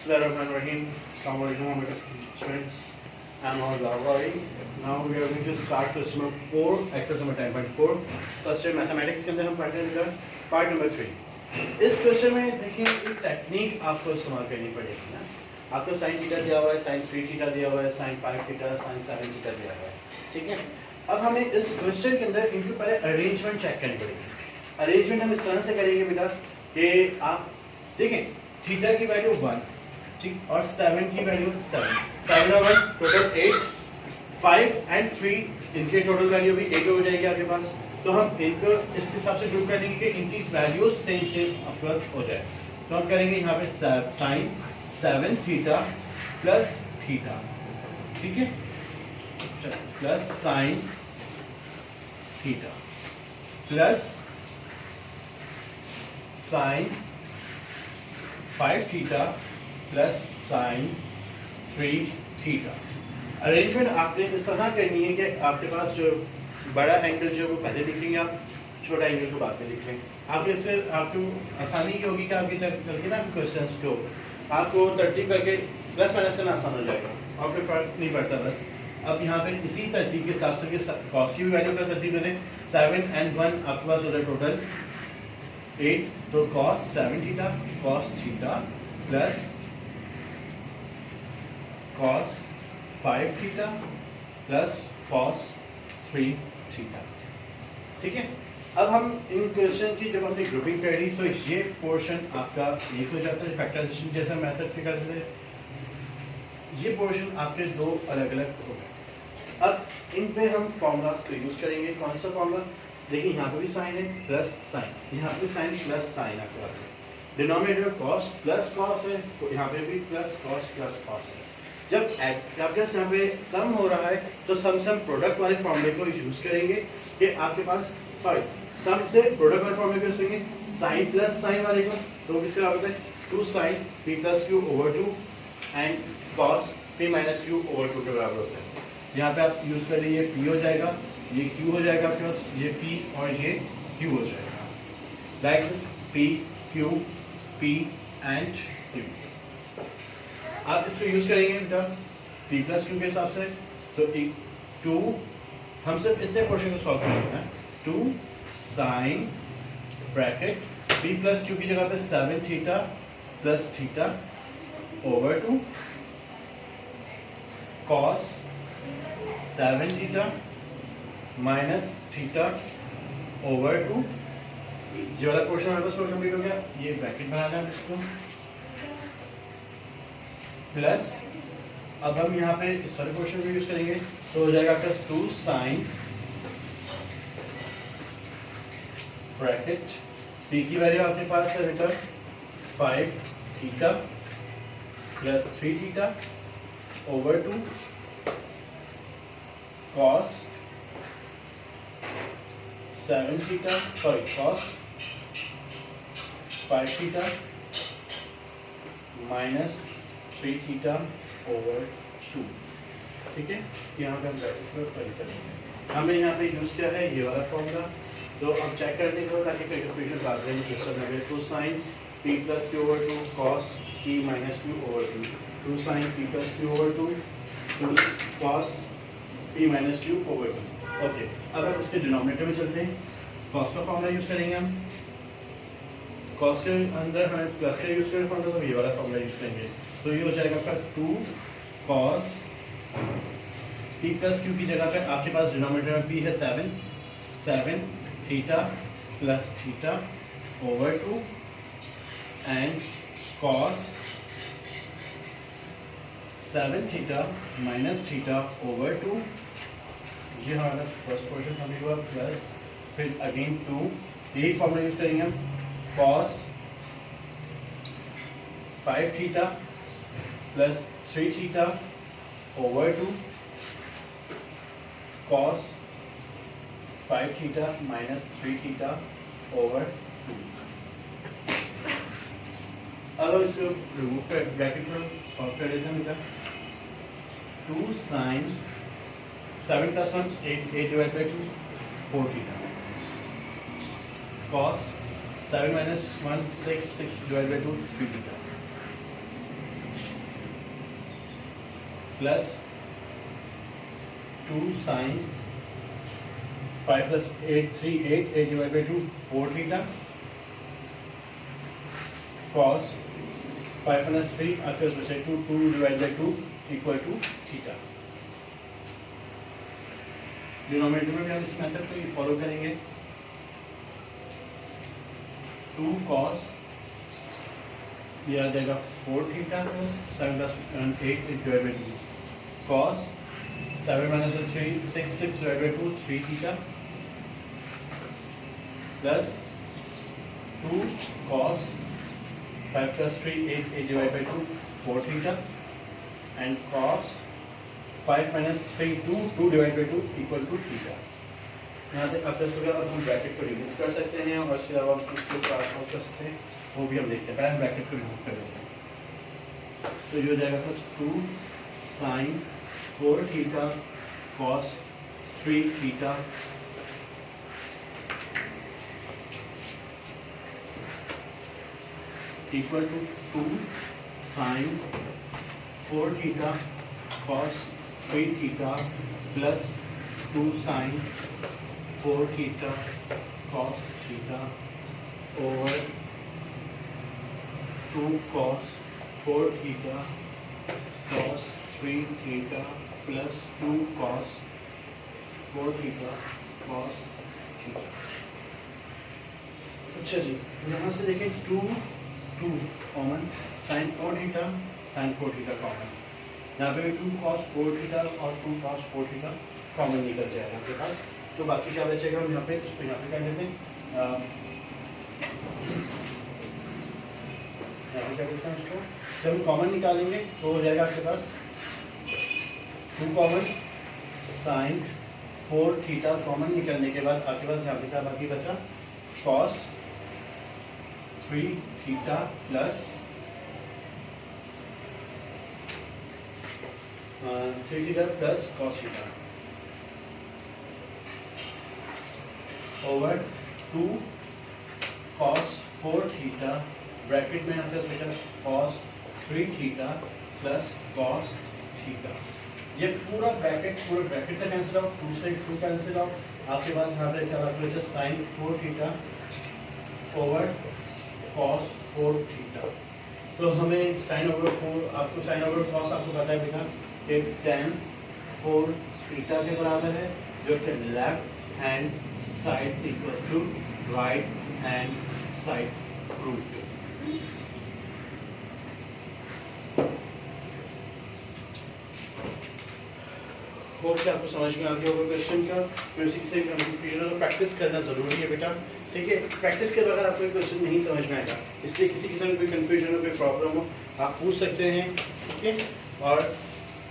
Bismillahirrahmanirrahim. Assalamualaikum students. I'm Mohammed Awari. Now we are going to start question number 4, exercise number 10.4. First year mathematics के अंदर हम पढ़ने लगा part number 3. इस question में देखिए एक टेक्निक आपको इस्तेमाल करनी पड़ेगी ना. आपको साइन थीटा दिया हुआ है, साइन 3 थीटा दिया हुआ है, साइन 5 थीटा, साइन 7 थीटा दिया हुआ है. ठीक है. अब हमें इस क्वेश्चन के अंदर इनके पहले अरेंजमेंट चेक करनी पड़ेगी. अरेंजमेंट हम इस तरह से करेंगे बेटा कि आप देखें थीटा की वैल्यू 1 ठीक और 7 की वैल्यू 7. 7 और 1 टोटल 8, 5 एंड 3 इनके टोटल वैल्यू भी 8 हो जाएगी आपके पास. तो हम इनको इस हिसाब से ग्रुप कर लेंगे कि इनकी वैल्यूज सेम सेम प्लस हो जाए. तो हम करेंगे यहाँ पे साइन 7 थीटा प्लस थीटा. ठीक है, plus sine theta plus sign 5 theta plus sign 3 theta. Arrangement आपने इस तरह करनी है कि आपके पास जो बड़ा एंगल जो वो पहले लिख लेंगे, आप छोटा एंगल को बाद में लिख लेंगे. आपको इससे आपको आसानी ये होगी कि आपके करके ना क्वेश्चंस को आपको तरतीब करके प्लस माइनस करना आसान हो जाएगा और फिर फर्क नहीं पड़ता. बस अब यहाँ पे इसी तरतीब के हिसाब से कॉस की भी वैल्यू का तरतीब दें. 7 and 1 आपके पास हो जाए टोटल 8. तो cos 7 theta cos theta plus cos 5 theta plus cos 3 theta. ठीक है. अब हम इन क्वेश्चन की जब हमने ग्रुपिंग कर ली तो ये पोर्शन आपका एक हो जाता है फैक्टराइजेशन जैसा मेथड के करते थे. ये पोर्शन आपके दो अलग अलग हो गए. अब इन पे हम फॉर्मूलाज को यूज करेंगे. कौन सा फॉर्मूला देखिए, यहाँ पे भी साइन है प्लस साइन, यहाँ पे साइन प्लस साइन आपके पास है. डिनोमिनेटर कॉस प्लस कॉस है तो यहाँ पे भी प्लस कॉस है. जब यहाँ पे सम हो रहा है तो सम प्रोडक्ट वाले फॉर्मूले को यूज करेंगे कि आपके पास सम से प्रोडक्ट वाले फॉर्मूले को यूज करेंगे. साइन प्लस साइन वाले को तो किसके बराबर है 2 sin p plus q over 2 and cos p minus q over 2 के बराबर होता है. यहाँ पे आप यूज कर लीजिए p हो जाएगा, ये q हो जाएगा आपके पास, ये p और ये q हो जाएगा. Like this p q p and q. आप इसको यूज करेंगे बेटा p plus q के हिसाब से. तो 2 हम सिर्फ इतने पोर्शन को सॉल्व करेंगे. 2 sin bracket p plus q की जगह पे 7 theta plus theta over 2 cos 7 theta minus theta over 2. ये वाला पोर्शन हमारे पास कंप्लीट हो गया. ये ब्रैकेट बनाना है इसको प्लस अब हम यहाँ पे इस वाले पोर्शन को यूज करेंगे तो हो जाएगा आपका 2 sin ब्रैकेट p की वैल्यू आपके पास है बेटा 5 theta plus 3 theta over 2 cos 7 theta cos 5 theta minus 3 theta over 2. ठीक है. यहाँ पे हम ब्रैकेट करेंगे. हमें यहाँ पे यूज किया है ये वाला फॉर्मूला. तो अब चेक करने को ताकि कंफ्यूजन आ जाए सिस्टम में. 2 sin p plus q over 2 cos p minus q over 2 2 sin p plus q over 2 2 cos p minus q over 2. Okay. अब हम इसके डिनोमिनेटर में चलते हैं. cos का फॉर्मूला यूज करेंगे हम. cos के अंदर हमें प्लस का यूज करें फॉर्मूला तो ये वाला फॉर्मूला यूज करेंगे. तो ये हो जाएगा आपका 2 cos p plus q की जगह पे आपके पास डिनोमिनेटर में p है 7 theta plus theta over 2 and cos 7 theta minus theta over 2. ये हमारा फर्स्ट पोर्शन हमें हुआ प्लस फिर अगेन 2. यही फॉर्मूला यूज करेंगे हम. cos 5 theta plus 3 theta over 2 cos 5 theta minus 3 theta over 2. अब इसको रिमूव कर ब्रैकेट को सॉल्व कर लेते हैं बेटा. 2 sin 7 plus 1 8 divided by 2 4 theta cos 7 minus 1 6 6 divided by 2 3 theta. Plus 2 sine 5 plus 8 3 8 8 divide by 2 4 theta cos 5 minus 3 आपके पास बचे 2 2 divide by 2 equal to theta. Denominator में भी हम इस मेथड को फॉलो करेंगे। 2 कॉस ये आ जाएगा 4 theta plus 7 plus 8 divide by 2 cos 7 minus 3 6 6 divide by 2 3 theta plus 2 cos 5 plus 3 8 8 divide by 2 4 theta and cos 5 minus 3 2 2 divide by 2 equal to theta. यहाँ तक आप अब हम ब्रैकेट को रिमूव कर सकते हैं और इसके अलावा हम इसको ट्रांसफॉर्म कर सकते हैं, वो भी हम देखते हैं। पहले ब्रैकेट को रिमूव कर देते हैं तो ये हो जाएगा plus 2 sine 4 theta cos 3 theta equal to 2 sine 4 theta cos 3 theta plus 2 sine 4 theta cos theta over 2 cos 4 theta cos 3 theta plus 2 cos 4 theta cos theta. अच्छा जी, यहाँ से देखें 2 2 common sine 4 theta sine 4 theta common, यहाँ पे भी 2 cos 4 theta और 2 cos 4 theta common निकल जाएगा आपके पास। तो बाकी क्या बचेगा, हम यहाँ पे इसको यहाँ पे कर लेते हैं, यहाँ पे क्या करते हैं इसको, जब हम कॉमन निकालेंगे तो हो जाएगा आपके पास 2 कॉमन साइन 4 थीटा कॉमन निकलने के बाद आपके पास यहाँ पे क्या बाकी बचा cos 3 theta plus 3 theta plus cos theta over 2 cos 4 theta bracket में आपके पास बचा cos 3 theta plus cos theta. ये पूरा ब्रैकेट से कैंसिल आउट, 2 से 2 कैंसिल आउट, आपके पास यहाँ पे क्या बचा sine 4 theta over cos 4 theta. तो हमें साइन ओवर 4 आपको साइन ओवर cos आपको पता है बेटा कि tan 4 थीटा के बराबर है, जो कि left hand side equal to right hand side root. Hope कि आपको समझ में आ गया होगा क्वेश्चन का। म्यूजिक से कंफ्यूजन को प्रैक्टिस करना ज़रूरी है बेटा, ठीक है। प्रैक्टिस के बगैर आपको क्वेश्चन नहीं समझ में आएगा, इसलिए किसी किस्म की कोई कंफ्यूजन हो, कोई प्रॉब्लम हो, आप पूछ सकते हैं, ठीक है। और